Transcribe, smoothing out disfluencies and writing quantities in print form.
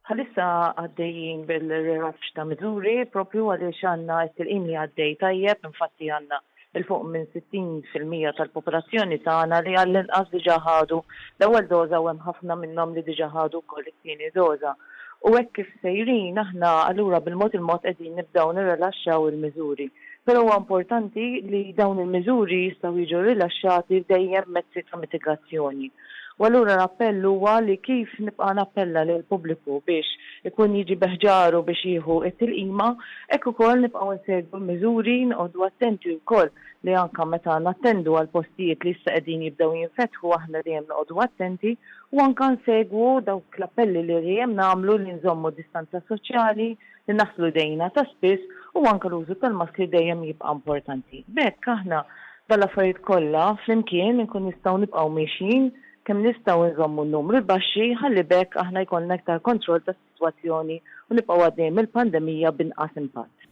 Bħalissa għaddejjin bil-relax ta' miżuri propju għaliex għandna t-tilqim li għaddej tajjeb, infatti għandna il-fuq minn 60% tal-popolazzjoni tagħna li għall-inqas diġà ħadu l-ewwel doża u hemm ħafna minnhom li diġà ħadu wkoll it-tieni doża. U hekk kif sejrin aħna allura bil-mod qegħdin nibdew nirrilaxxaw il-miżuri. Però huwa importanti li dawn il-miżuri jistgħu jiġu rilaxxati dejjem mezzi ta' mitigazzjoni. U allura l-appell huwa li kif nibqa' nappella lil pubbliku biex ikun jiġi beħġaru biex jieħu it-tilqima, hekk ukoll nibqgħu nsegwu miżuri noqogħdu attenti wkoll li anke meta nattendu għal postijiet li issa qegħdin jibdew jinfetħu aħna dejjem noqogħdu attenti u anke nsegwu dawk l-appelli li dejjem nagħmlu li nżommu distanza soċjali, li naħslu dejna ta' spiss u anke l-użu tal-maski dejjem jibqa' importanti. B'hekk aħna dal-affarijiet kollha flimkien inkun nistgħu nibqgħu mexjin kemm nistgħu nżommu n-numru baxxi ħalli bekk aħna jkollna iktar kontroll tas-sitwazzjoni u nibqgħu għaddejjem il-pandemija b'inqas impatt.